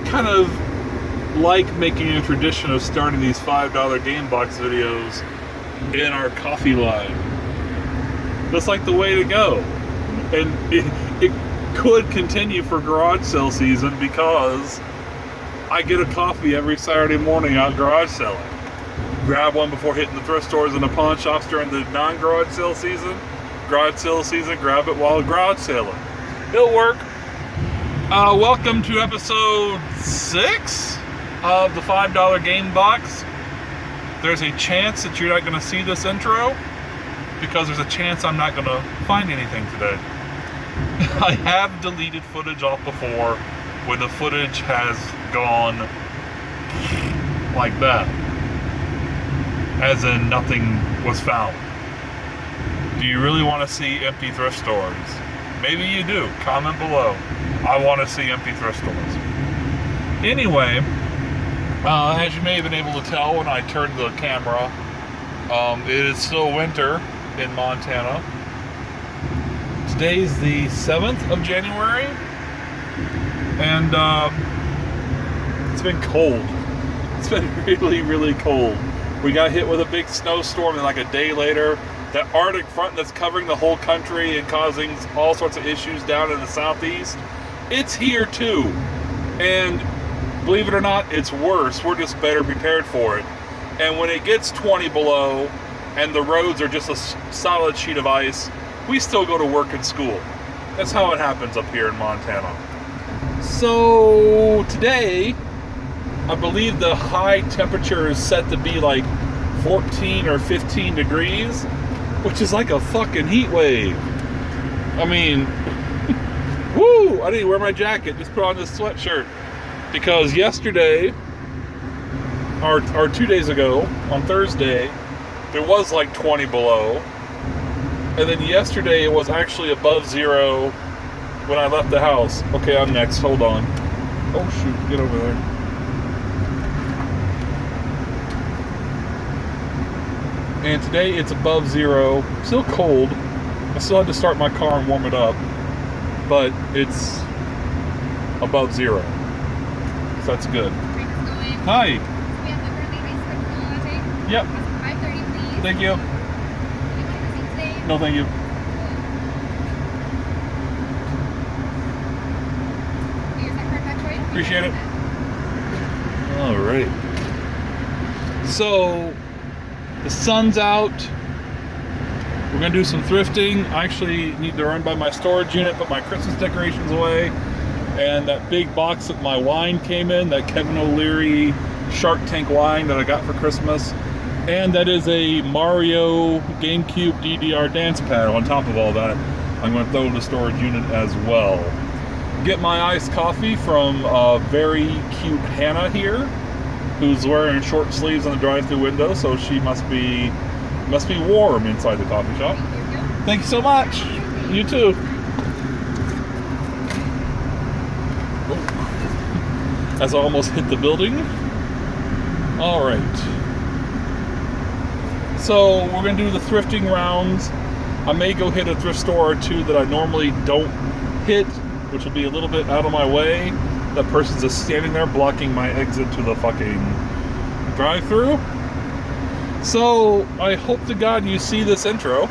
kind of like making a tradition of starting these $5 game box videos in our coffee line. That's like the way to go. And it could continue for garage sale season because I get a coffee every Saturday morning out garage selling. Grab one before hitting the thrift stores and the pawn shops during the non-garage sale season. Garage sale season, grab it while garage selling. It'll work. Welcome to episode 6 of the $5 game box. There's a chance that you're not going to see this intro because there's a chance I'm not going to find anything today. I have deleted footage off before when the footage has gone like that, as in nothing was found. Do you really want to see empty thrift stores? Maybe you do. Comment below. I want to see empty thrift stores. Anyway, as you may have been able to tell when I turned the camera, it is still winter in Montana. Today's the 7th of January, and it's been cold. It's been really, really cold. We got hit with a big snowstorm, and like a day later, that Arctic front that's covering the whole country and causing all sorts of issues down in the southeast, it's here too. And believe it or not, it's worse. We're just better prepared for it. And when it gets 20 below and the roads are just a solid sheet of ice, we still go to work and school. That's how it happens up here in Montana. So today, I believe the high temperature is set to be like 14 or 15 degrees, which is like a fucking heat wave. I mean, woo! I didn't wear my jacket, just put on this sweatshirt. Because yesterday, or 2 days ago, on Thursday, there was like 20 below. And then yesterday it was actually above zero when I left the house. Okay, I'm next, hold on. Oh shoot, get over there. And today it's above zero, still cold. I still had to start my car and warm it up, but it's above zero, so that's good. Hi. We have the birthday ice cream latte. Yep. 5:30, please. Thank you. Do you want a receipt today? No, thank you. Here's that card back for you. Appreciate it. All right. So the sun's out. We're gonna do some thrifting. I actually need to run by my storage unit, put my Christmas decorations away, and that big box that my wine came in, that Kevin O'Leary Shark Tank wine that I got for Christmas, and that is a Mario GameCube DDR dance pad on top of all that. I'm gonna throw in the storage unit as well. Get my iced coffee from very cute Hannah here, who's wearing short sleeves on the drive-through window, so she must be warm inside the coffee shop. Thank you so much. You too. As I almost hit the building. All right. So we're gonna do the thrifting rounds. I may go hit a thrift store or two that I normally don't hit, which will be a little bit out of my way. That person's just standing there blocking my exit to the fucking drive-through. So I hope to God you see this intro.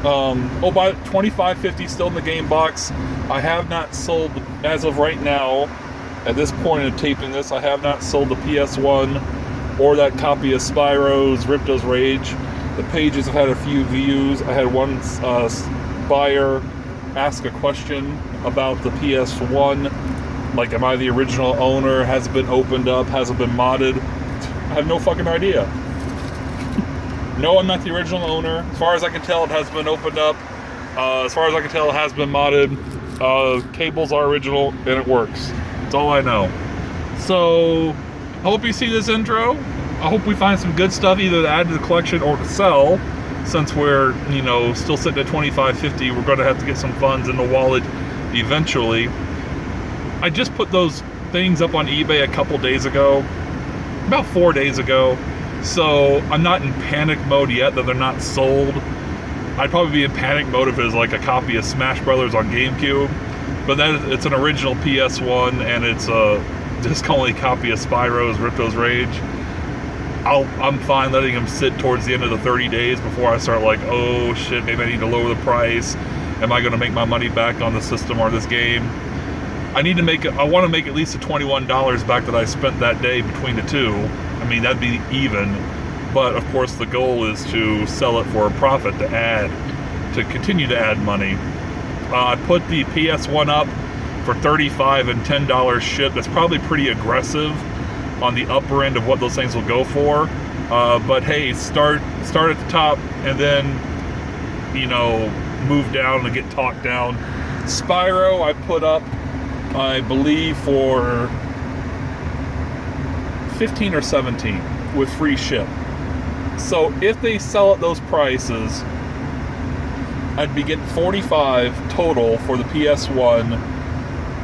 By $25.50 still in the game box. I have not sold, as of right now, at this point of taping this, I have not sold the PS1 or that copy of Spyro's Ripto's Rage. The pages have had a few views. I had one buyer ask a question about the PS1. Like, am I the original owner? Has it been opened up? Has it been modded? I have no fucking idea. No, I'm not the original owner. As far as I can tell, it has been opened up. As far as I can tell, it has been modded. Cables are original, and it works. That's all I know. So, I hope you see this intro. I hope we find some good stuff either to add to the collection or to sell. Since we're, still sitting at $25.50, we're going to have to get some funds in the wallet eventually. I just put those things up on eBay a couple days ago. About 4 days ago. So I'm not in panic mode yet that they're not sold. I'd probably be in panic mode if it was like a copy of Smash Brothers on GameCube. But then it's an original PS1, and it's a disc-only copy of Spyro's Ripto's Rage. I'm fine letting them sit towards the end of the 30 days before I start like, oh shit, maybe I need to lower the price. Am I going to make my money back on the system or this game? I want to make at least the $21 back that I spent that day between the two. I mean, that'd be even. But of course, the goal is to sell it for a profit to continue to add money. I put the PS1 up for $35 and $10 ship. That's probably pretty aggressive on the upper end of what those things will go for. But hey, start at the top and then, move down and get talked down. Spyro I put up, I believe, for 15 or 17 with free ship. So if they sell at those prices, I'd be getting $45 total for the PS1.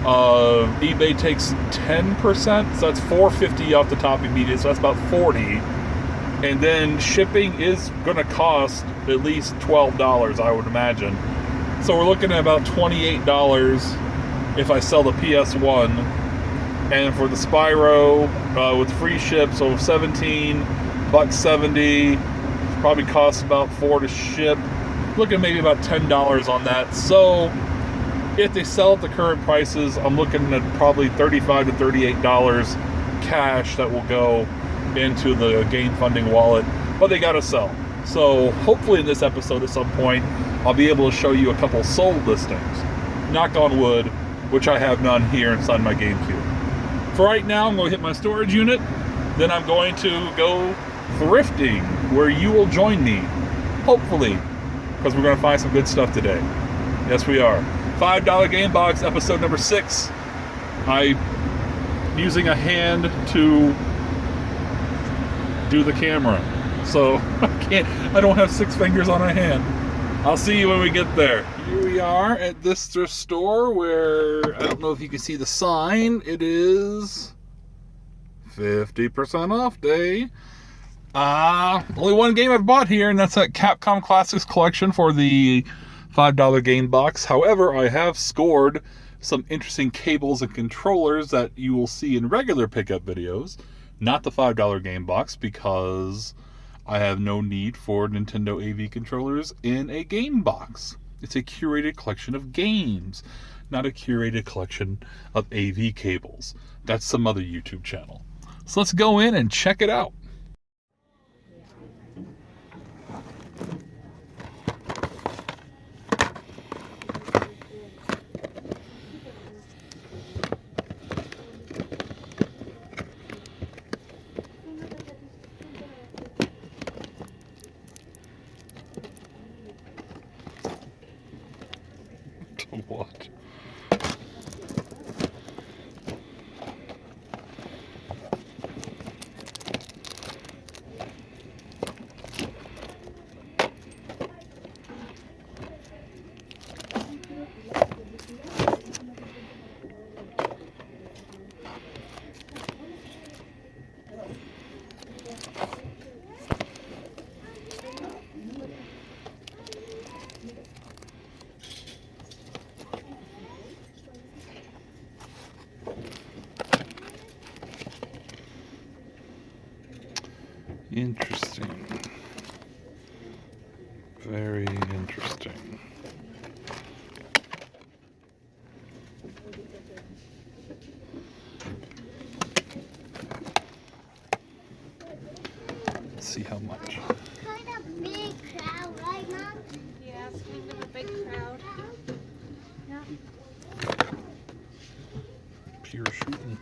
eBay takes 10%, so that's $450 off the top immediate, so that's about $40. And then shipping is going to cost at least $12, I would imagine. So we're looking at about $28 if I sell the PS1. And for the Spyro, with free ship, so $17, $1.70, probably costs about $4 to ship. Looking maybe about $10 on that. So if they sell at the current prices, I'm looking at probably $35 to $38 cash that will go into the game funding wallet, but they gotta sell. So hopefully in this episode at some point, I'll be able to show you a couple sold listings. Knock on wood, which I have none here inside my GameCube. For right now, I'm going to hit my storage unit. Then I'm going to go thrifting, where you will join me, hopefully, because we're going to find some good stuff today. Yes, we are. $5 Game Box, episode number 6. I'm using a hand to do the camera, so I don't have 6 fingers on a hand. I'll see you when we get there. Here we are at this thrift store where, I don't know if you can see the sign, it is 50% off day. Only one game I've bought here, and that's that Capcom Classics collection for the $5 game box. However, I have scored some interesting cables and controllers that you will see in regular pickup videos. Not the $5 game box, because I have no need for Nintendo AV controllers in a game box. It's a curated collection of games, not a curated collection of AV cables. That's some other YouTube channel. So let's go in and check it out. What? Interesting. Very interesting. Let's see how much. Kind of big crowd, right, Mom? Yeah, it's kind of a big crowd. Yeah. Pure shooting.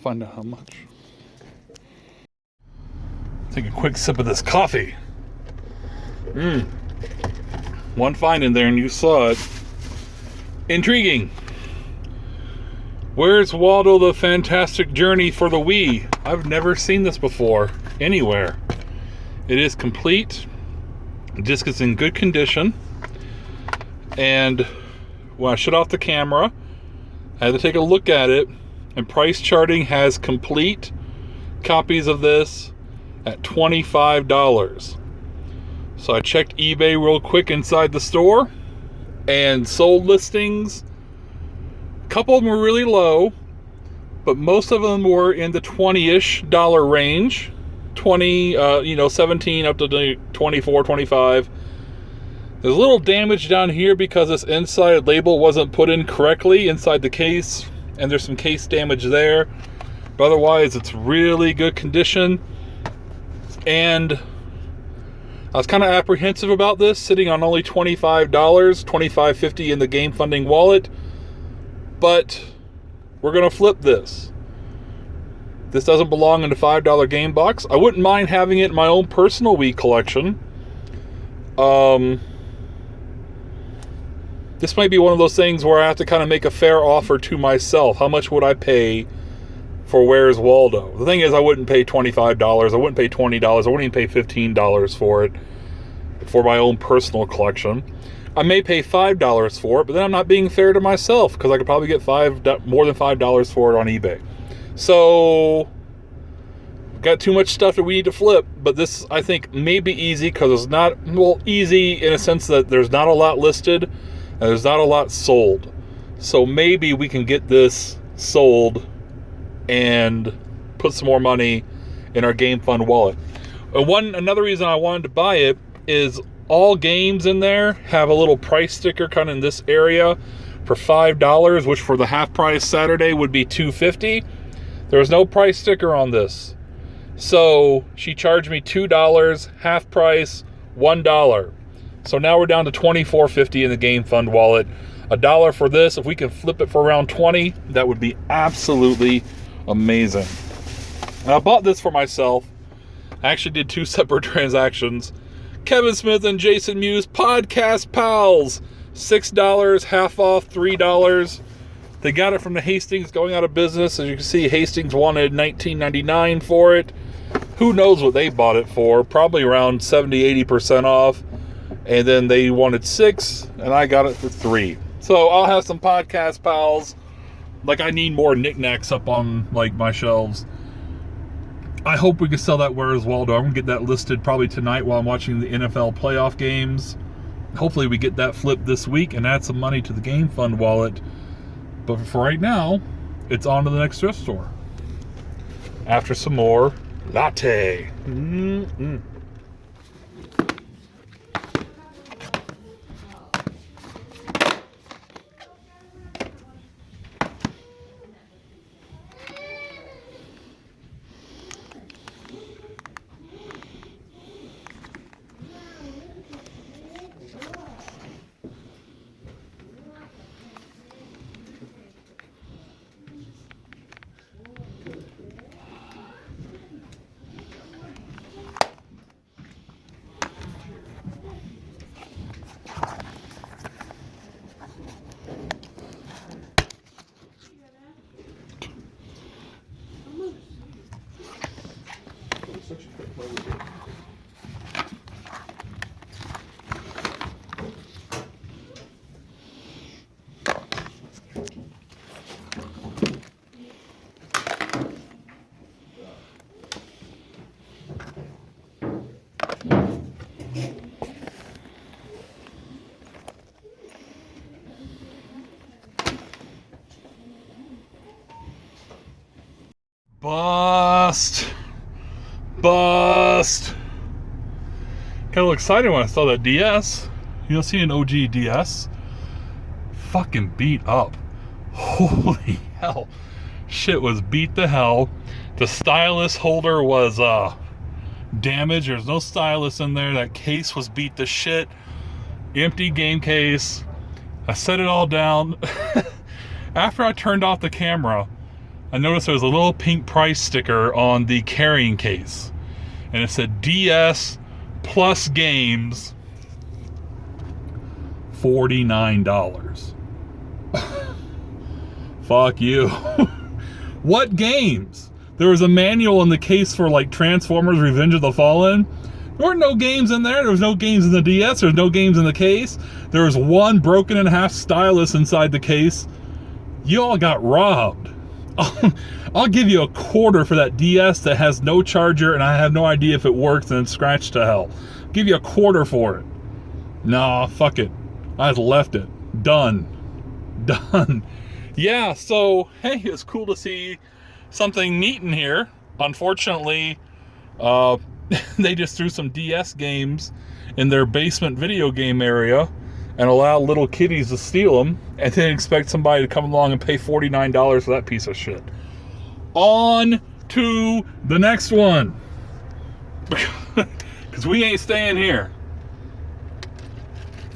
find out how much. Take a quick sip of this coffee. One find in there and you saw it. Intriguing. Where's Waldo the Fantastic Journey for the Wii? I've never seen this before anywhere. It is complete. The disc is in good condition. And when I shut off the camera, I had to take a look at it. And Price Charting has complete copies of this at $25. So I checked eBay real quick inside the store. And sold listings. A couple of them were really low, but most of them were in the $20-ish range. 17 up to 24, 25. There's a little damage down here because this inside label wasn't put in correctly inside the case, and there's some case damage there. But otherwise, it's really good condition. And I was kind of apprehensive about this, sitting on only $25, $25.50 in the game funding wallet. But we're going to flip this. This doesn't belong in the $5 game box. I wouldn't mind having it in my own personal Wii collection. This might be one of those things where I have to kind of make a fair offer to myself. How much would I pay for Where's Waldo? The thing is, I wouldn't pay $25. I wouldn't pay $20. I wouldn't even pay $15 for it for my own personal collection. I may pay $5 for it, but then I'm not being fair to myself because I could probably get more than $5 for it on eBay. So, got too much stuff that we need to flip, but this, I think, may be easy because it's not, well, easy in a sense that there's not a lot listed and there's not a lot sold. So maybe we can get this sold and put some more money in our Game Fund wallet. Another reason I wanted to buy it is all games in there have a little price sticker kind of in this area for $5, which for the half price Saturday would be $2.50. There was no price sticker on this. So she charged me $2, half price, $1. So now we're down to $24.50 in the Game Fund wallet. $1 for this. If we can flip it for around $20, that would be absolutely amazing. I bought this for myself. I actually did 2 separate transactions. Kevin Smith and Jason Mewes, Podcast Pals. $6, half off, $3. They got it from the Hastings going out of business. As you can see, Hastings wanted $19.99 for it. Who knows what they bought it for? Probably around 70-80% off. And then they wanted $6, and I got it for $3. So I'll have some Podcast Pals. Like, I need more knickknacks up on, like, my shelves. I hope we can sell that Where's Waldo. I'm going to get that listed probably tonight while I'm watching the NFL playoff games. Hopefully we get that flipped this week and add some money to the Game Fund wallet. But for right now, it's on to the next thrift store. After some more latte. Bust. Got a little excited when I saw that DS. You know, see an OG DS? Fucking beat up. Holy hell. Shit was beat to hell. The stylus holder was damaged. There's no stylus in there. That case was beat to shit. Empty game case. I set it all down. After I turned off the camera, I noticed there was a little pink price sticker on the carrying case. And it said DS plus games, $49. Fuck you. What games? There was a manual in the case for like Transformers Revenge of the Fallen. There were no games in there. There was no games in the DS. There was no games in the case. There was one broken in half stylus inside the case. You all got robbed. I'll give you $0.25 for that DS that has no charger and I have no idea if it works and it's scratched to hell. I'll give you $0.25 for it. Nah, fuck it. I just left it. Done. Yeah, so, hey, it's cool to see something neat in here. Unfortunately, they just threw some DS games in their basement video game area and allow little kiddies to steal them and then expect somebody to come along and pay $49 for that piece of shit. On to the next one. Because we ain't staying here.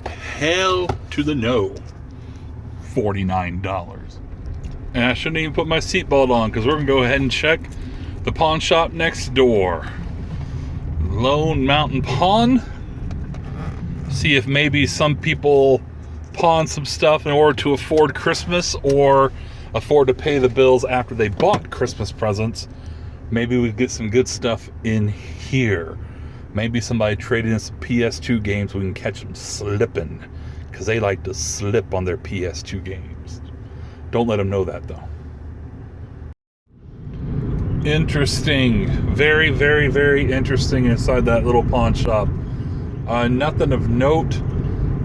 Hell to the no. $49. And I shouldn't even put my seatbelt on because we're going to go ahead and check the pawn shop next door. Lone Mountain Pawn. See if maybe some people pawn some stuff in order to afford Christmas or afford to pay the bills after they bought Christmas presents. Maybe we get some good stuff in here. Maybe somebody traded in some PS2 games. We can catch them slipping because they like to slip on their PS2 games. Don't let them know that though. Interesting. Very, very, very interesting inside that little pawn shop. Nothing of note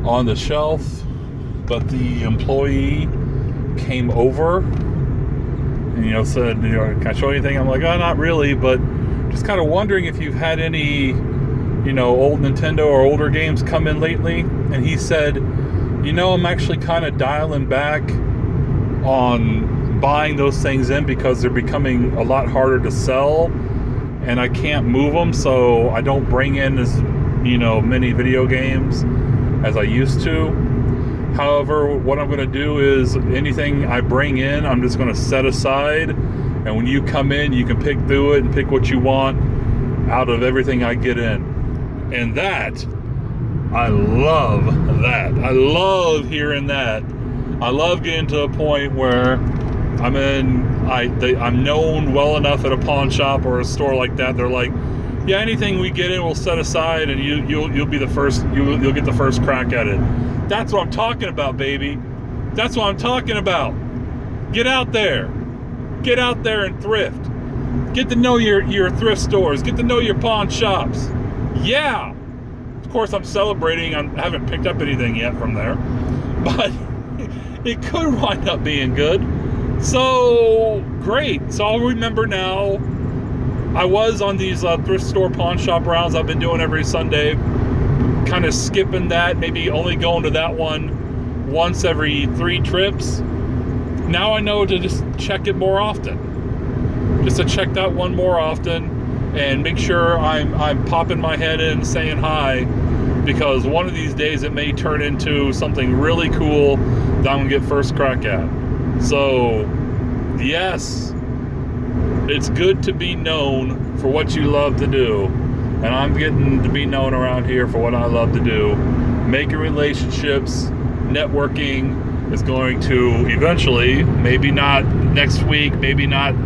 on the shelf, but the employee came over and, said, can I show you anything? I'm like, oh, not really, but just kind of wondering if you've had any, old Nintendo or older games come in lately. And he said, I'm actually kind of dialing back on buying those things in because they're becoming a lot harder to sell and I can't move them, so I don't bring in as many video games as I used to. However, what I'm going to do is anything I bring in, I'm just going to set aside, and when you come in, you can pick through it and pick what you want out of everything I get in. And that, I love that. I love hearing that. I love getting to a point where I'm known well enough at a pawn shop or a store like that. They're like, yeah, anything we get in, we'll set aside, and you'll be the first. You'll get the first crack at it. That's what I'm talking about, baby. That's what I'm talking about. Get out there and thrift. Get to know your thrift stores. Get to know your pawn shops. Yeah. Of course, I'm celebrating. I haven't picked up anything yet from there, but it could wind up being good. So great. So I'll remember now. I was on these thrift store pawn shop rounds I've been doing every Sunday, kind of skipping that, maybe only going to that one once every 3 trips. Now I know to just check it more often. Just to check that one more often and make sure I'm popping my head in and saying hi, because one of these days it may turn into something really cool that I'm going to get first crack at. So, yes. It's good to be known for what you love to do. And I'm getting to be known around here for what I love to do. Making relationships, networking is going to eventually, maybe not next week, maybe not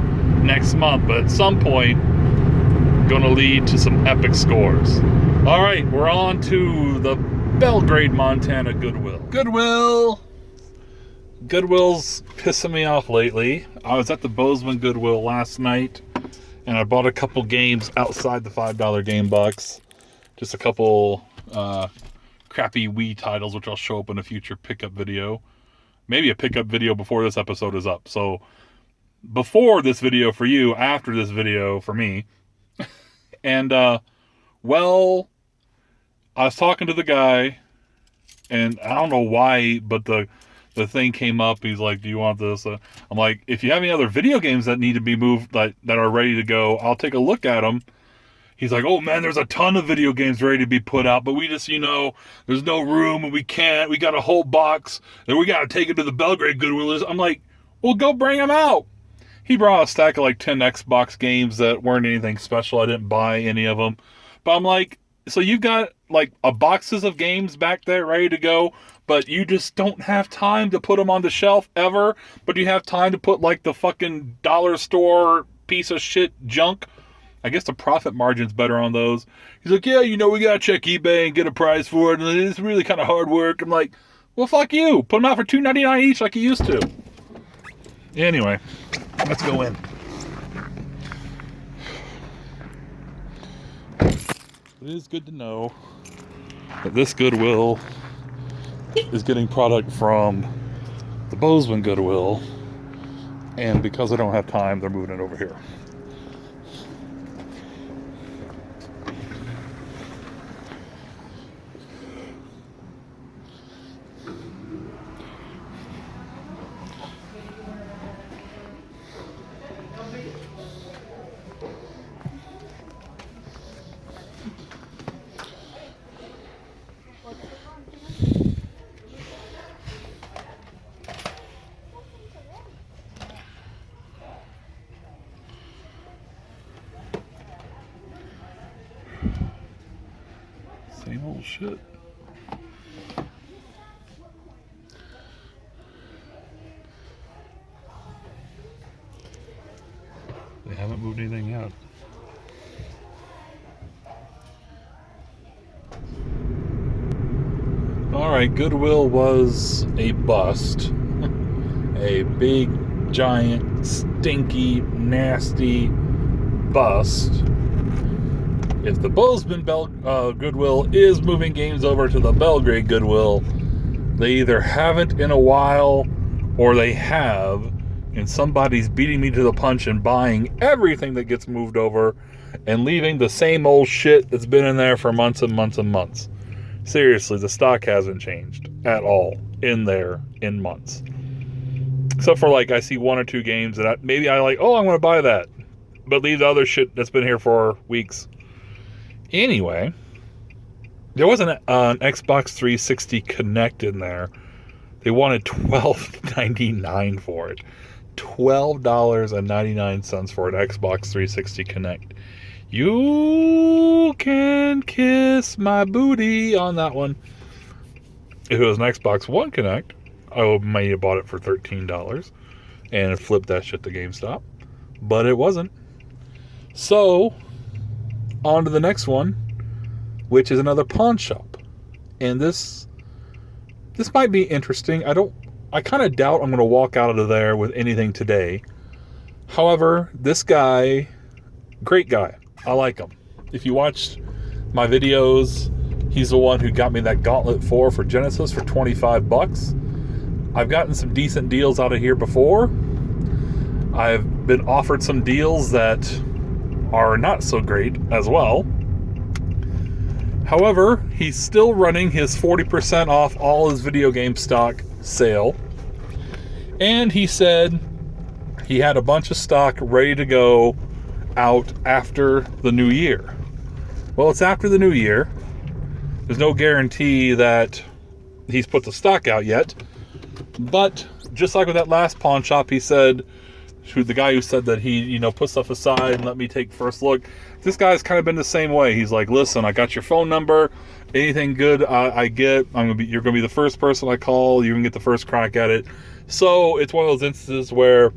next month, but at some point, going to lead to some epic scores. All right, we're on to the Belgrade, Montana Goodwill. Goodwill's pissing me off lately. I was at the Bozeman Goodwill last night and I bought a couple games outside the $5 game box. Just a couple crappy Wii titles, which I'll show up in a future pickup video. Maybe a pickup video before this episode is up. So before this video for you, after this video for me. And well, I was talking to the guy and I don't know why, but the thing came up. He's like, do you want this? I'm like, if you have any other video games that need to be moved, that are ready to go, I'll take a look at them. He's like, oh man, there's a ton of video games ready to be put out, but we just, there's no room and we got a whole box and we got to take it to the Belgrade Goodwill. I'm like, well, go bring them out. he brought a stack of like 10 Xbox games that weren't anything special. I didn't buy any of them. But I'm like, so you've got like boxes of games back there ready to go, but you just don't have time to put them on the shelf ever. But you have time to put like the fucking dollar store piece of shit junk. I guess the profit margin's better on those. He's like, yeah, you know, we gotta check eBay and get a price for it, and it's really kind of hard work. I'm like, well, fuck you. Put them out for $2.99 each like you used to. Anyway, let's go in. It is good to know that this Goodwill is getting product from the Bozeman Goodwill, and because I don't have time, they're moving it over here. Same old shit. They haven't moved anything yet. Alright, Goodwill was a bust. A big, giant, stinky, nasty bust. If the Bozeman Goodwill is moving games over to the Belgrade Goodwill, they either haven't in a while or they have, and somebody's beating me to the punch and buying everything that gets moved over and leaving the same old shit that's been in there for months and months and months. Seriously, the stock hasn't changed at all in there in months. Except for like I see one or two games that maybe I like, oh, I'm going to buy that. But leave the other shit that's been here for weeks. Anyway, there was an Xbox 360 Connect in there. They wanted $12.99 for it. $12.99 for an Xbox 360 Connect. You can kiss my booty on that one. If it was an Xbox One Connect, I might have bought it for $13 and flipped that shit to GameStop. But it wasn't. So, on to the next one, which is another pawn shop. And this might be interesting. I kind of doubt I'm going to walk out of there with anything today. However, this guy, great guy. I like him. If you watched my videos, he's the one who got me that Gauntlet 4 for Genesis for $25. I've gotten some decent deals out of here before. I've been offered some deals that are not so great as well. However, he's still running his 40% off all his video game stock sale. And he said he had a bunch of stock ready to go out after the new year. Well, it's after the new year. There's no guarantee that he's put the stock out yet. But just like with that last pawn shop, he said, the guy who said that he, put stuff aside and let me take first look. This guy's kind of been the same way. He's like, listen, I got your phone number. Anything good I get, you're gonna be the first person I call. You can get the first crack at it. So it's one of those instances where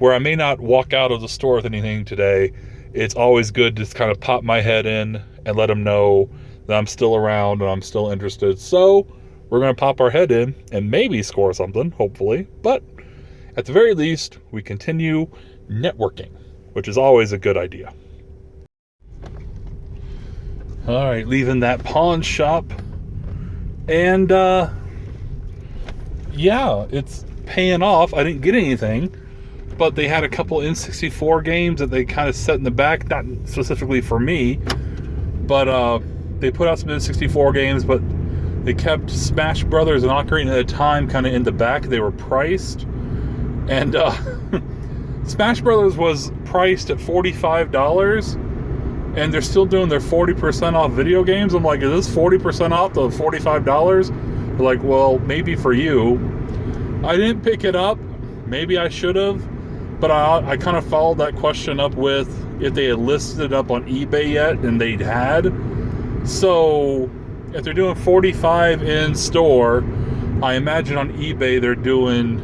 I may not walk out of the store with anything today. It's always good to just kind of pop my head in and let them know that I'm still around and I'm still interested. So we're gonna pop our head in and maybe score something, hopefully. But at the very least, we continue networking, which is always a good idea. All right, leaving that pawn shop. And, yeah, it's paying off. I didn't get anything, but they had a couple N64 games that they kind of set in the back, not specifically for me, but they put out some N64 games, but they kept Smash Brothers and Ocarina of Time kind of in the back. They were priced. And Smash Brothers was priced at $45, and they're still doing their 40% off video games. I'm like, is this 40% off the $45? They're like, well, maybe for you. I didn't pick it up. Maybe I should have. But I kind of followed that question up with if they had listed it up on eBay yet, and they had. So if they're doing $45 in store, I imagine on eBay they're doing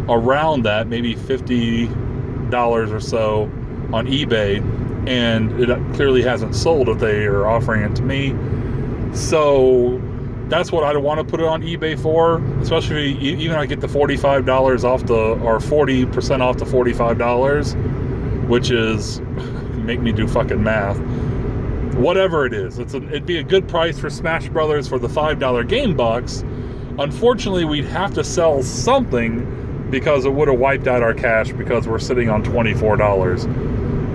around that, maybe $50 or so on eBay, and it clearly hasn't sold if they are offering it to me. So that's what I'd want to put it on eBay for, especially even if I get the $45 off or 40% off the $45, which is, make me do fucking math. Whatever it is, it'd be a good price for Smash Brothers for the $5 game box. Unfortunately, we'd have to sell something because it would have wiped out our cash because we're sitting on $24.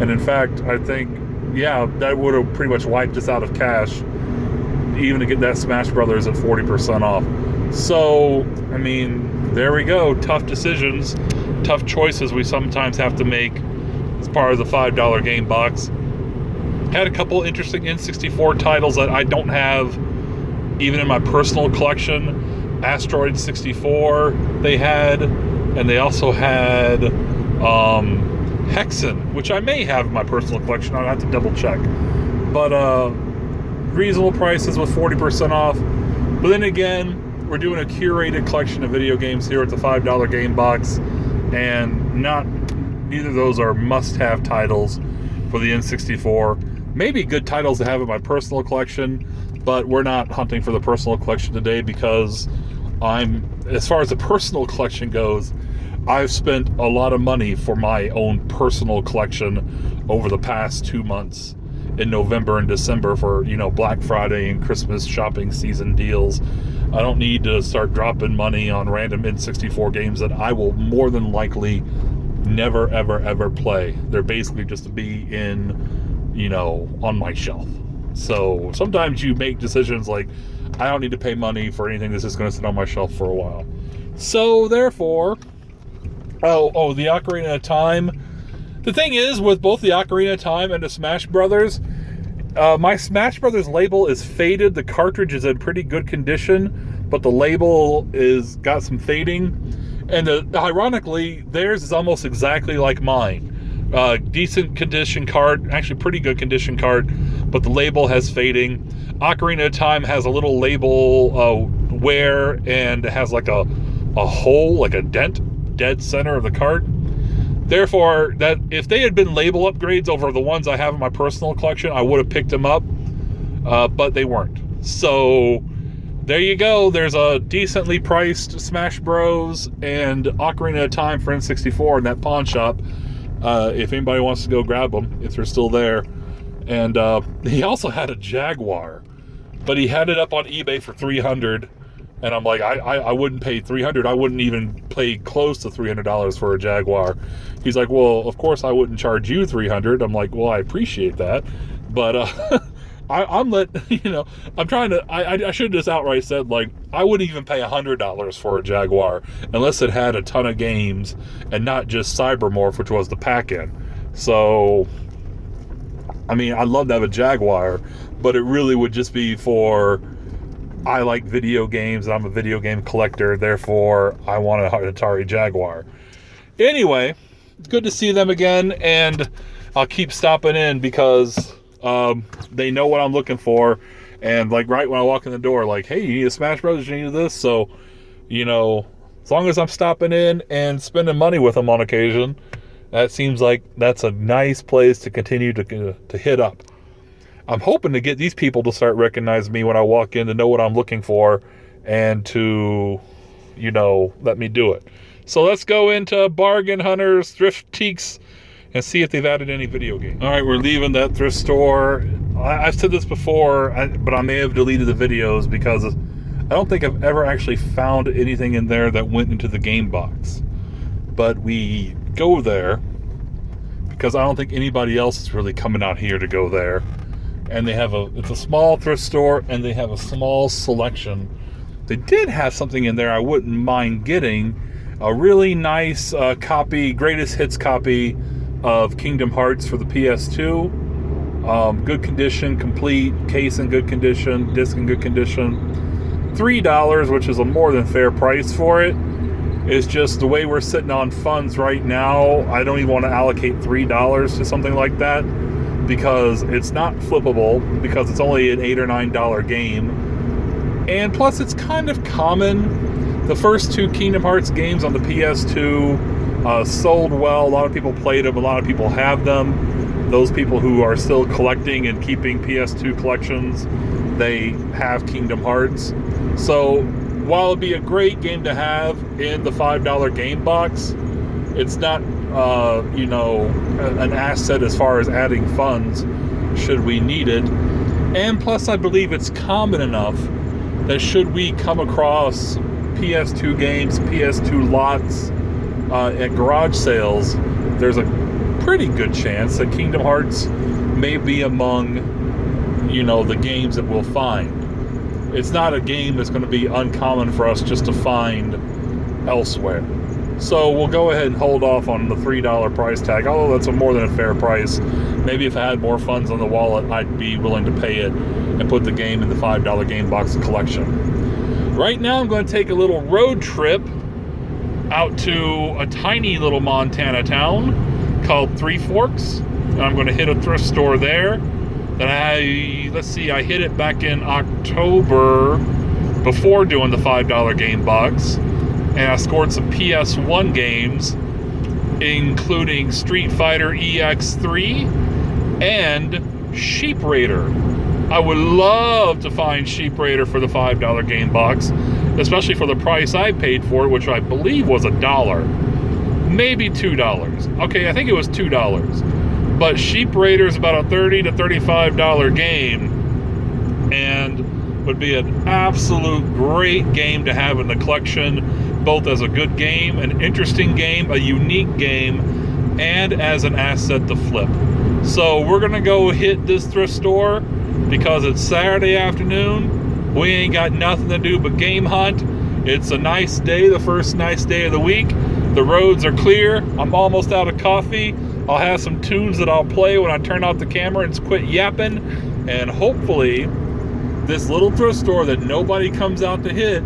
And in fact, I think, yeah, that would have pretty much wiped us out of cash, even to get that Smash Brothers at 40% off. So, I mean, there we go. Tough decisions, tough choices we sometimes have to make as part of the $5 game box. Had a couple interesting N64 titles that I don't have even in my personal collection. Asteroid 64 they had, and they also had Hexen, which I may have in my personal collection. I'll have to double check. But reasonable prices with 40% off. But then again, we're doing a curated collection of video games here at the $5 game box, and neither of those are must-have titles for the N64. Maybe good titles to have in my personal collection, but we're not hunting for the personal collection today because as far as the personal collection goes, I've spent a lot of money for my own personal collection over the past 2 months in November and December for, Black Friday and Christmas shopping season deals. I don't need to start dropping money on random N64 games that I will more than likely never, ever, ever play. They're basically just to be on my shelf. So sometimes you make decisions like, I don't need to pay money for anything that's just going to sit on my shelf for a while. So therefore, the Ocarina of Time. The thing is, with both the Ocarina of Time and the Smash Brothers, my Smash Brothers label is faded. The cartridge is in pretty good condition, but the label is got some fading. And ironically, theirs is almost exactly like mine. Decent condition card, actually pretty good condition card, but the label has fading. Ocarina of Time has a little label wear, and it has like a hole, like a dent, dead center of the cart. Therefore, that if they had been label upgrades over the ones I have in my personal collection, I would have picked them up, but they weren't. So there you go. There's a decently priced Smash Bros. And Ocarina of Time for N64 in that pawn shop. If anybody wants to go grab them, if they're still there. And he also had a Jaguar, but he had it up on eBay for $300. And I'm like, I wouldn't pay $300. I wouldn't even pay close to $300 for a Jaguar. He's like, well, of course I wouldn't charge you $300. I'm like, well, I appreciate that, but I'm trying to. I should have just outright said, like, I wouldn't even pay $100 for a Jaguar unless it had a ton of games and not just Cybermorph, which was the pack-in. So, I mean, I'd love to have a Jaguar, but it really would just be for, I like video games, and I'm a video game collector, therefore I want an Atari Jaguar. Anyway, it's good to see them again, and I'll keep stopping in because they know what I'm looking for. And like right when I walk in the door, like, hey, you need a Smash Brothers, you need this. So, as long as I'm stopping in and spending money with them on occasion, that seems like that's a nice place to continue to hit up. I'm hoping to get these people to start recognizing me when I walk in, to know what I'm looking for, and to, let me do it. So let's go into Bargain Hunters, Thrift Teaks, and see if they've added any video games. All right, we're leaving that thrift store. I've said this before, but I may have deleted the videos because I don't think I've ever actually found anything in there that went into the game box. But we go there because I don't think anybody else is really coming out here to go there. And it's a small thrift store, and they have a small selection. They did have something in there I wouldn't mind getting. A really nice copy, greatest hits copy of Kingdom Hearts for the PS2. Good condition, complete, case in good condition, disc in good condition. $3, which is a more than fair price for it. It's just the way we're sitting on funds right now, I don't even want to allocate $3 to something like that because it's not flippable, because it's only an $8 or $9 game. And plus, it's kind of common. The first two Kingdom Hearts games on the PS2 sold well. A lot of people played them. A lot of people have them. Those people who are still collecting and keeping PS2 collections, they have Kingdom Hearts. So while it'd be a great game to have in the $5 game box, it's not, an asset as far as adding funds should we need it. And plus, I believe it's common enough that should we come across PS2 games, PS2 lots at garage sales, there's a pretty good chance that Kingdom Hearts may be among, the games that we'll find. It's not a game that's going to be uncommon for us just to find elsewhere. So we'll go ahead and hold off on the $3 price tag, although that's more than a fair price. Maybe if I had more funds on the wallet, I'd be willing to pay it and put the game in the $5 game box collection. Right now, I'm going to take a little road trip out to a tiny little Montana town called Three Forks. And I'm going to hit a thrift store there. Then I hit it back in October before doing the $5 game box. And I scored some PS1 games, including Street Fighter EX3 and Sheep Raider. I would love to find Sheep Raider for the $5 game box, especially for the price I paid for it, which I believe was $1, maybe $2. Okay, I think it was $2. But Sheep Raider is about a $30 to $35 game, and would be an absolute great game to have in the collection, both as a good game, an interesting game, a unique game, and as an asset to flip. So we're gonna go hit this thrift store because it's Saturday afternoon. We ain't got nothing to do but game hunt. It's a nice day, the first nice day of the week. The roads are clear. I'm almost out of coffee. I'll have some tunes that I'll play when I turn off the camera and quit yapping. And hopefully, this little thrift store that nobody comes out to hit,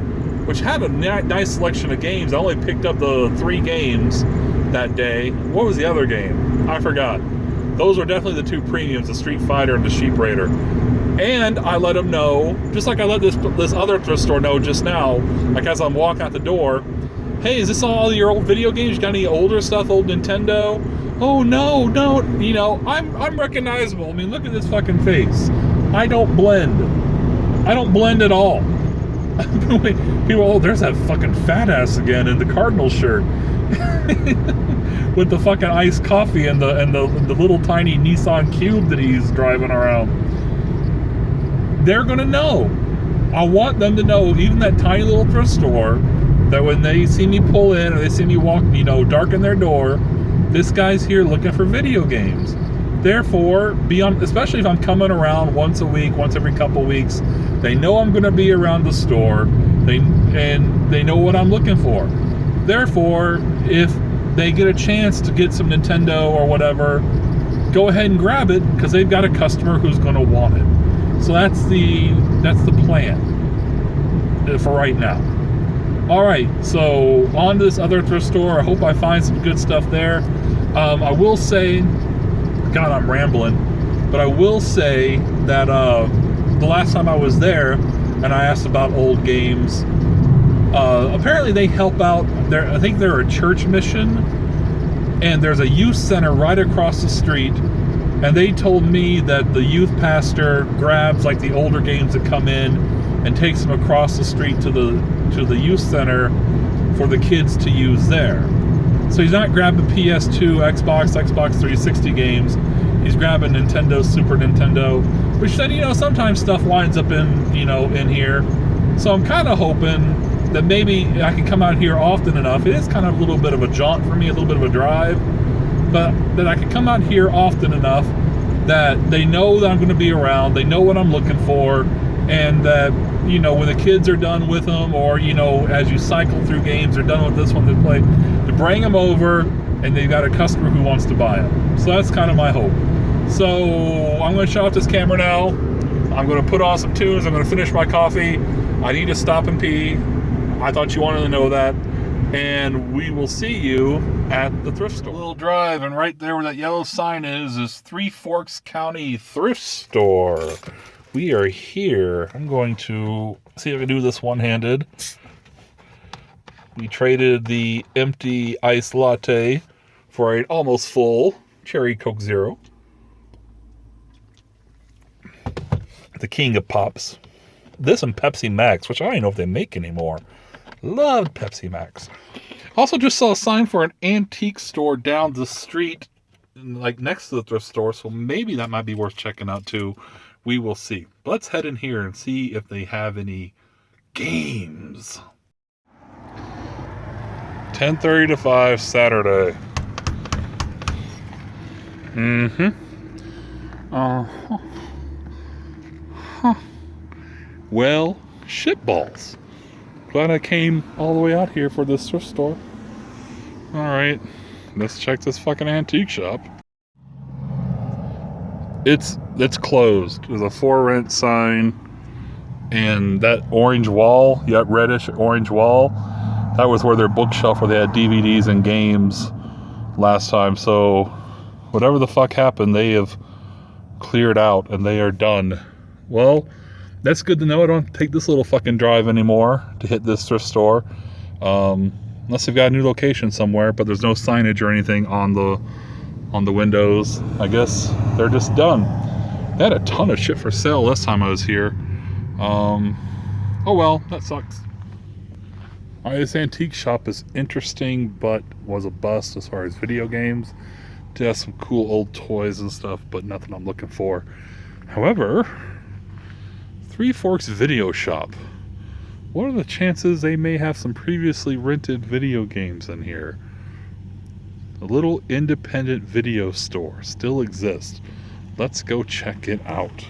which had a nice selection of games. I only picked up the 3 games that day. What was the other game? I forgot. Those were definitely the 2 premiums, the Street Fighter and the Sheep Raider. And I let them know, just like I let this other thrift store know just now, like as I'm walking out the door, hey, is this all your old video games? You got any older stuff, old Nintendo? Oh, no, I'm recognizable. I mean, look at this fucking face. I don't blend. I don't blend at all. People, oh, there's that fucking fat ass again in the Cardinal shirt. With the fucking iced coffee and the little tiny Nissan Cube that he's driving around. They're gonna know. I want them to know, even that tiny little thrift store, that when they see me pull in or they see me walk, darken their door, this guy's here looking for video games. Therefore, especially if I'm coming around once a week, once every couple weeks, they know I'm going to be around the store. They know what I'm looking for. Therefore, if they get a chance to get some Nintendo or whatever, go ahead and grab it because they've got a customer who's going to want it. So that's the plan for right now. All right, so on to this other thrift store. I hope I find some good stuff there. I will say, God, I'm rambling, but I will say that the last time I was there and I asked about old games, apparently they help out. I think they're a church mission, and there's a youth center right across the street, and they told me that the youth pastor grabs like the older games that come in and takes them across the street to the youth center for the kids to use there. So he's not grabbing PS2, Xbox 360 games. He's grabbing Nintendo, Super Nintendo, which then, sometimes stuff winds up in here. So I'm kind of hoping that maybe I can come out here often enough. It is kind of a little bit of a jaunt for me, a little bit of a drive, but that I can come out here often enough that they know that I'm going to be around, they know what I'm looking for, and that, when the kids are done with them, or, as you cycle through games, they're done with this one to play, to bring them over, and they've got a customer who wants to buy them. So that's kind of my hope. So I'm going to shut off this camera now. I'm going to put on some tunes. I'm going to finish my coffee. I need to stop and pee. I thought you wanted to know that. and we will see you at the thrift store. A little drive, and right there where that yellow sign is Three Forks County Thrift Store. We are here. I'm going to see if I can do this one-handed. We traded the empty iced latte for an almost full cherry Coke Zero. The king of pops. This and Pepsi Max, which I don't even know if they make anymore. Loved Pepsi Max. Also just saw a sign for an antique store down the street, like next to the thrift store, so maybe that might be worth checking out too. We will see. But let's head in here and see if they have any games. 10:30 to 5 Saturday. Well, shitballs. Glad I came all the way out here for this thrift store. Alright, let's check this fucking antique shop. It's closed. There's a for rent sign, and that orange wall, that reddish orange wall, that was where their bookshelf where they had DVDs and games last time. So whatever the fuck happened, they have cleared out and they are done. Well, that's good to know. I don't have to take this little fucking drive anymore to hit this thrift store. Unless they've got a new location somewhere, but there's no signage or anything on the windows. I guess they're just done. They had a ton of shit for sale last time I was here. Oh well, that sucks. Alright, this antique shop is interesting, but was a bust as far as video games. It has some cool old toys and stuff, but nothing I'm looking for. However, Three Forks Video Shop. What are the chances they may have some previously rented video games in here? A little independent video store still exists. Let's go check it out.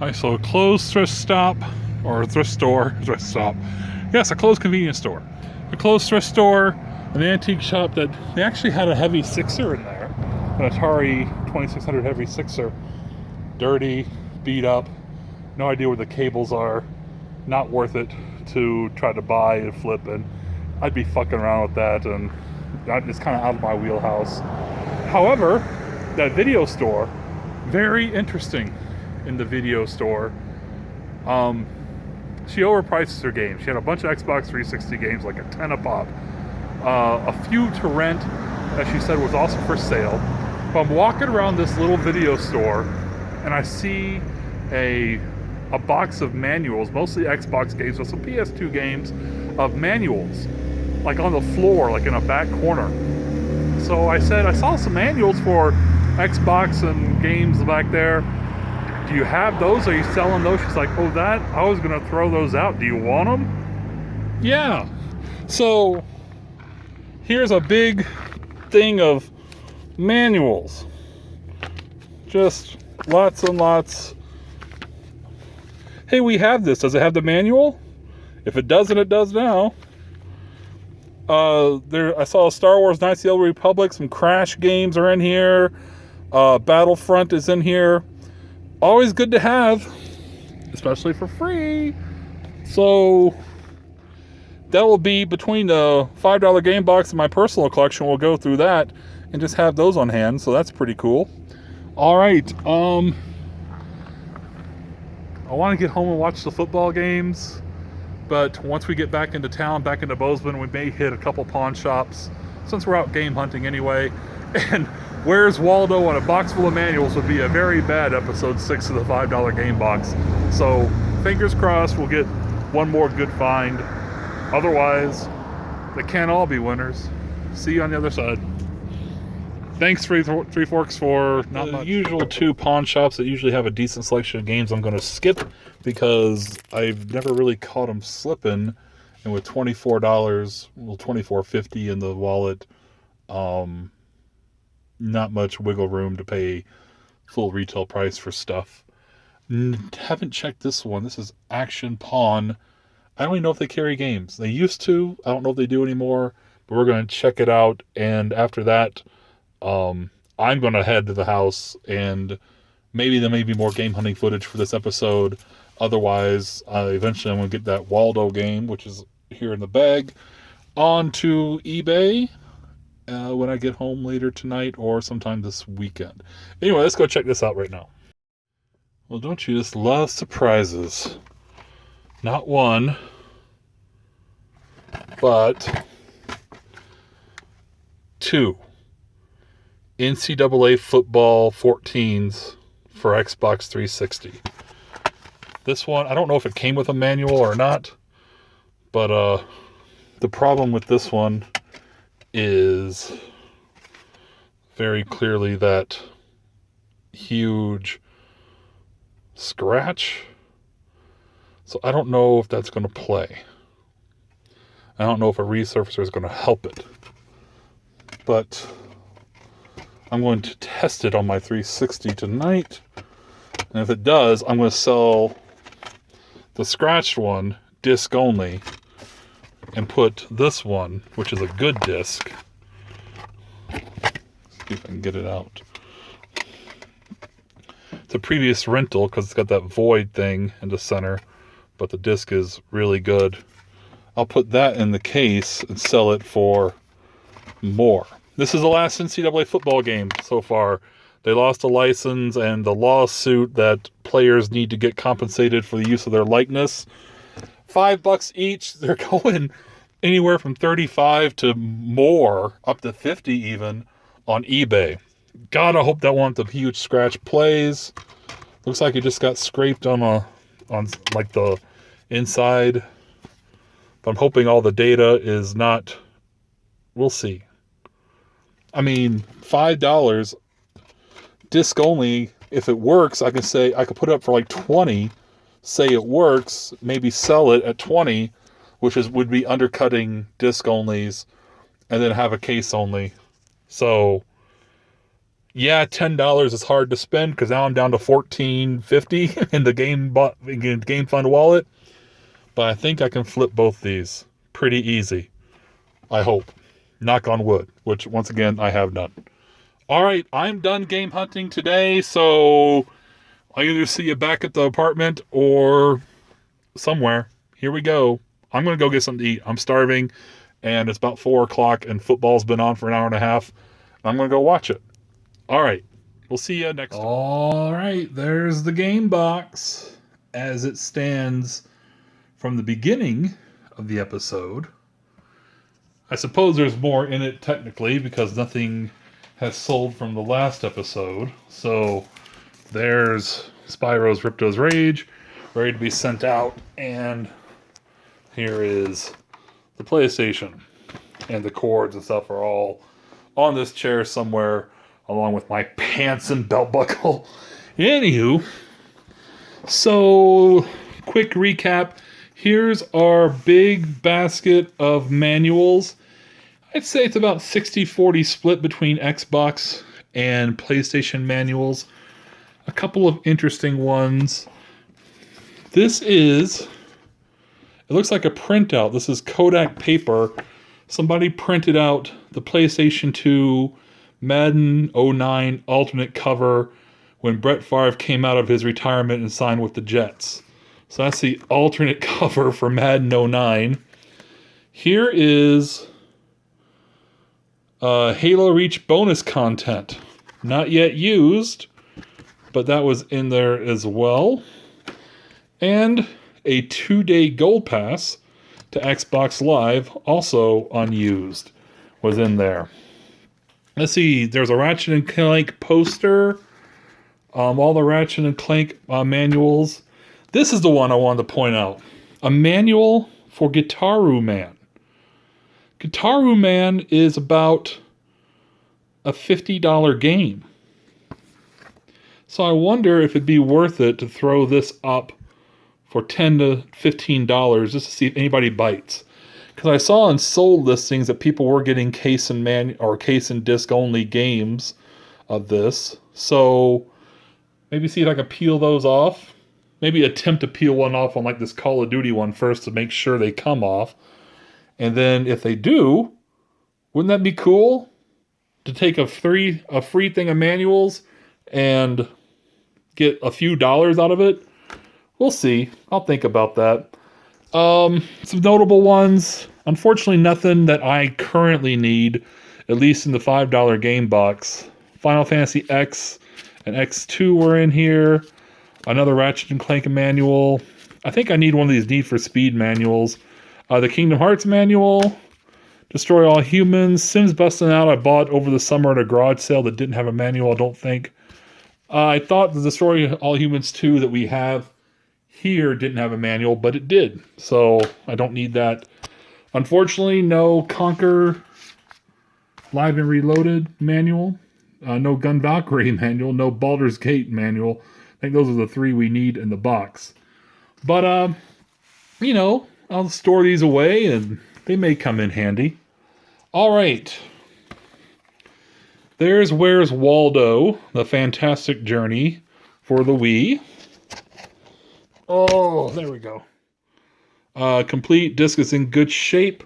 Alright, so a closed thrift stop, or thrift stop. Yes, a closed convenience store. A closed thrift store, an antique shop that they actually had a heavy sixer in there. An Atari 2600 heavy sixer. Dirty, beat up, no idea where the cables are, not worth it to try to buy and flip, and I'd be fucking around with that, and it's kind of out of my wheelhouse. However, that video store, very interesting in the video store. She overprices her games. She had a bunch of Xbox 360 games, like a 10 a pop. A few to rent, as she said, was also for sale. But I'm walking around this little video store, and I see a box of manuals, mostly Xbox games, with some PS2 games of manuals, like on the floor, like in a back corner. So I said, I saw some manuals for Xbox and games back there. Do you have those? Are you selling those? She's like, oh, that? I was going to throw those out. Do you want them? Yeah. So here's a big thing of manuals. Just lots and lots. Hey, we have this. Does it have the manual? If it doesn't, it does now. I saw Star Wars Knights of the Old Republic. Some Crash games are in here. Battlefront is in here. Always good to have, especially for free. So that will be between the $5 game box and my personal collection. We'll go through that and just have those on hand. So that's pretty cool. All right. I want to get home and watch the football games, but once we get back into town, back into Bozeman, we may hit a couple pawn shops since we're out game hunting anyway. And Where's Waldo on a box full of manuals would be a very bad episode 6 of the $5 game box. So fingers crossed we'll get one more good find. Otherwise, they can't all be winners. See you on the other side. Thanks, Three Forks, for not the usual 2 pawn shops that usually have a decent selection of games. I'm going to skip because I've never really caught them slipping. And with $24, well, $24.50 in the wallet, not much wiggle room to pay full retail price for stuff. Haven't checked this one. This is Action Pawn. I don't even know if they carry games. They used to. I don't know if they do anymore. But we're going to check it out. And after that, I'm going to head to the house, and maybe there may be more game hunting footage for this episode. Otherwise, eventually I'm going to get that Waldo game, which is here in the bag onto eBay when I get home later tonight or sometime this weekend. Anyway, let's go check this out right now. Well, don't you just love surprises? Not one, but two NCAA football 14s for Xbox 360. This one, I don't know if it came with a manual or not, but the problem with this one is very clearly that huge scratch. So I don't know if that's going to play. I don't know if a resurfacer is going to help it. But I'm going to test it on my 360 tonight. And if it does, I'm going to sell the scratched one, disc only, and put this one, which is a good disc. See if I can get it out. It's a previous rental because it's got that void thing in the center, but the disc is really good. I'll put that in the case and sell it for more. This is the last NCAA football game so far. They lost a license and the lawsuit that players need to get compensated for the use of their likeness. $5 each. They're going anywhere from 35 to more, up to 50 even, on eBay. God, I hope that one with the huge scratch plays. Looks like it just got scraped on like the inside. But I'm hoping all the data is not. We'll see. I mean, $5 disc only. If it works, I can say I could put it up for like 20. Say it works, maybe sell it at 20, which would be undercutting disc onlys, and then have a case only. So, yeah, $10 is hard to spend because now I'm down to $14.50 in the Game Fund wallet. But I think I can flip both these pretty easy. I hope. Knock on wood, which once again I have none. All right, I'm done game hunting today, so I'll either see you back at the apartment or somewhere. Here we go. I'm going to go get something to eat. I'm starving, and it's about 4 o'clock, and football's been on for an hour and a half. I'm going to go watch it. All right, we'll see you next time. All right, there's the game box as it stands from the beginning of the episode. I suppose there's more in it technically because nothing has sold from the last episode. So there's Spyro's Ripto's Rage, ready to be sent out. And here is the PlayStation. And the cords and stuff are all on this chair somewhere, along with my pants and belt buckle. Anywho, so quick recap. Here's our big basket of manuals. I'd say it's about 60-40 split between Xbox and PlayStation manuals. A couple of interesting ones. This is, it looks like a printout. This is Kodak paper. Somebody printed out the PlayStation 2 Madden 09 alternate cover when Brett Favre came out of his retirement and signed with the Jets. So that's the alternate cover for Madden 09. Here is Halo Reach bonus content. Not yet used, but that was in there as well. And a 2-day gold pass to Xbox Live, also unused, was in there. Let's see, there's a Ratchet and Clank poster. All the Ratchet and Clank manuals. This is the one I wanted to point out. A manual for Guitaru Man. Guitaru Man is about a $50 game. So I wonder if it'd be worth it to throw this up for $10 to $15 just to see if anybody bites. Because I saw on sold listings that people were getting case and disc only games of this. So maybe see if I can peel those off. Maybe attempt to peel one off on like this Call of Duty one first to make sure they come off. And then if they do, wouldn't that be cool? To take a free thing of manuals and get a few dollars out of it? We'll see. I'll think about that. Some notable ones. Unfortunately, nothing that I currently need, at least in the $5 game box. Final Fantasy X and X2 were in here. Another Ratchet and Clank manual. I think I need one of these Need for Speed manuals. The Kingdom Hearts manual. Destroy All Humans. Sims Busting Out I bought over the summer at a garage sale that didn't have a manual, I don't think. I thought the Destroy All Humans 2 that we have here didn't have a manual, but it did. So I don't need that. Unfortunately, no Conquer Live and Reloaded manual. No Gun Valkyrie manual. No Baldur's Gate manual. I think those are the 3 we need in the box. But, you know, I'll store these away and they may come in handy. All right. There's Where's Waldo, the Fantastic Journey for the Wii. Oh, there we go. Complete disc is in good shape.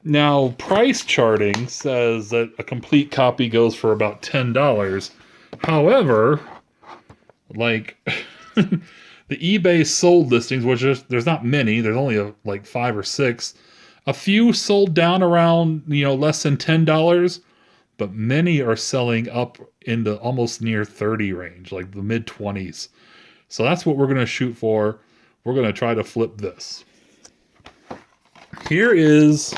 Now, price charting says that a complete copy goes for about $10. However, like the eBay sold listings, which there's not many. There's only like 5 or 6. A few sold down around, less than $10, but many are selling up in the almost near 30 range, like the mid 20s. So that's what we're going to shoot for. We're going to try to flip this. Here is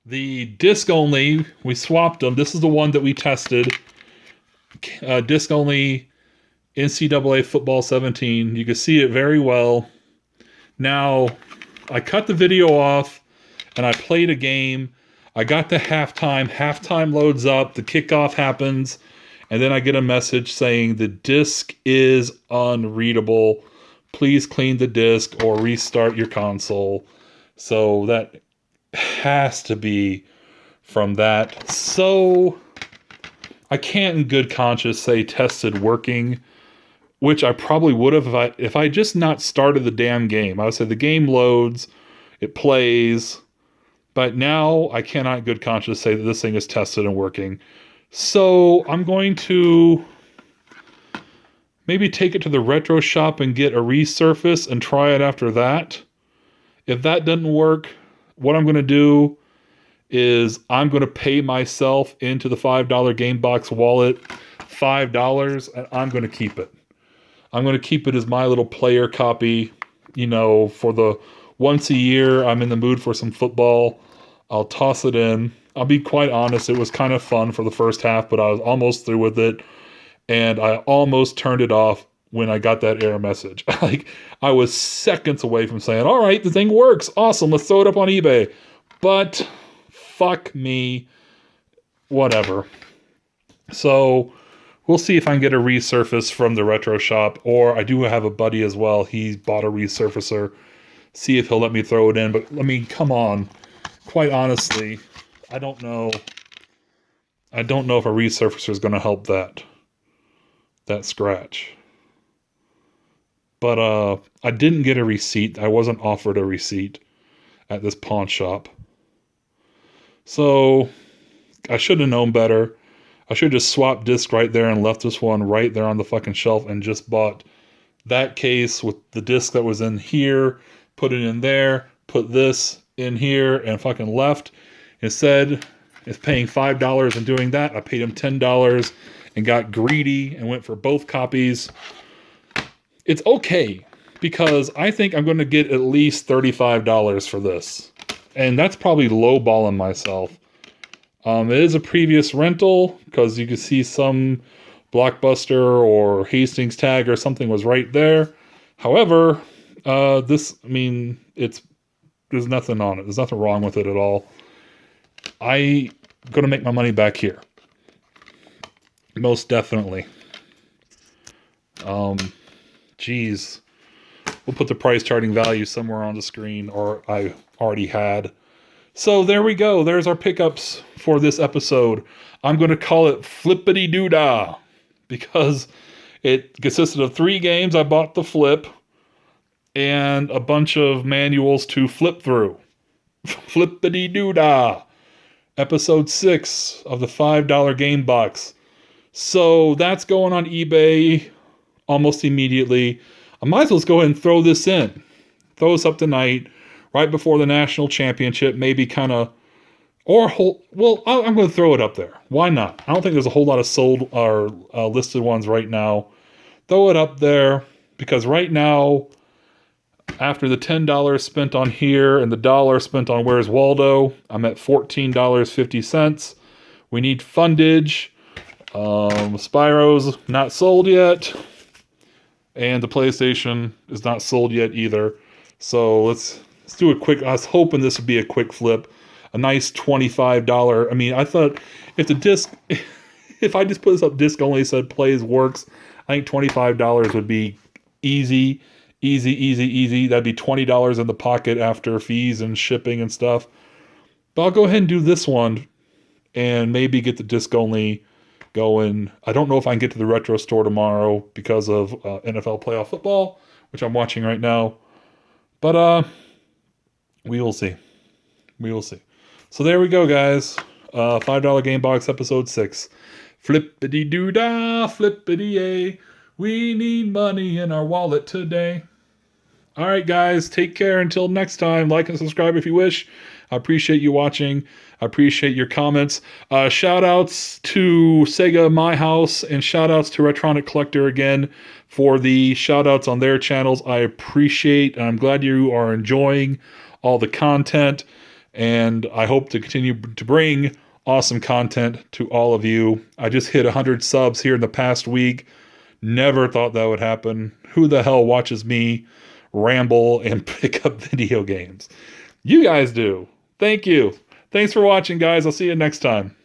the disc only. We swapped them. This is the one that we tested. Disc only NCAA Football 17. You can see it very well. Now, I cut the video off and I played a game. I got to halftime. Halftime loads up. The kickoff happens. And then I get a message saying the disc is unreadable. Please clean the disc or restart your console. So that has to be from that. So I can't in good conscience say tested working, which I probably would have if I just not started the damn game. I would say the game loads, it plays, but now I cannot in good conscience say that this thing is tested and working. So I'm going to maybe take it to the retro shop and get a resurface and try it after that. If that doesn't work, what I'm going to do is I'm going to pay myself into the $5 game box wallet $5 and I'm going to keep it. I'm going to keep it as my little player copy, for the once a year I'm in the mood for some football. I'll toss it in. I'll be quite honest, it was kind of fun for the first half, but I was almost through with it, and I almost turned it off when I got that error message. I was seconds away from saying, all right, the thing works. Awesome, let's throw it up on eBay. But fuck me, whatever. So we'll see if I can get a resurface from the retro shop, or I do have a buddy as well. He bought a resurfacer. See if he'll let me throw it in. But come on. Quite honestly, I don't know if a resurfacer is going to help that scratch. But I didn't get a receipt. I wasn't offered a receipt at this pawn shop. So I should have known better. I should have just swapped disc right there and left this one right there on the fucking shelf and just bought that case with the disc that was in here, put it in there, put this in here, and fucking left. Instead of paying $5 and doing that, I paid him $10 and got greedy and went for both copies. It's okay, because I think I'm going to get at least $35 for this. And that's probably lowballing myself. It is a previous rental, because you can see some Blockbuster or Hastings tag or something was right there. However, there's nothing on it. There's nothing wrong with it at all. I'm going to make my money back here. Most definitely. Geez. We'll put the price charting value somewhere on the screen, or I already had. So there we go. There's our pickups for this episode. I'm going to call it Flip-a-dee-doo-dahh, because it consisted of 3 games. I bought the flip and a bunch of manuals to flip through. Flip-a-dee-doo-dahh. Episode 6 of the $5 game box. So that's going on eBay almost immediately. I might as well just go ahead and throw this in. throw this up tonight, right before the national championship, maybe kind of, I'm going to throw it up there. Why not? I don't think there's a whole lot of sold or listed ones right now. Throw it up there, because right now, after the $10 spent on here and the dollar spent on Where's Waldo, I'm at $14.50. We need fundage. Spyro's not sold yet. And the PlayStation is not sold yet either. So let's do a quick, I was hoping this would be a quick flip. A nice $25. I mean, I thought if the disc, if I just put this up disc only, said plays, works, I think $25 would be easy. That'd be $20 in the pocket after fees and shipping and stuff. But I'll go ahead and do this one and maybe get the disc only going. I don't know if I can get to the retro store tomorrow because of NFL playoff football, which I'm watching right now. But we will see. So there we go, guys. $5 Game Box episode 6. Flip-a-dee-doo-dahh, flip-a-dee-ay. We need money in our wallet today. All right, guys. Take care until next time. Like and subscribe if you wish. I appreciate you watching. I appreciate your comments. Shout outs to Sega My House and shout outs to Retronic Collector again for the shout outs on their channels. I appreciate and I'm glad you are enjoying all the content. And I hope to continue to bring awesome content to all of you. I just hit 100 subs here in the past week. Never thought that would happen. Who the hell watches me ramble and pick up video games? You guys do. Thank you. Thanks for watching, guys. I'll see you next time.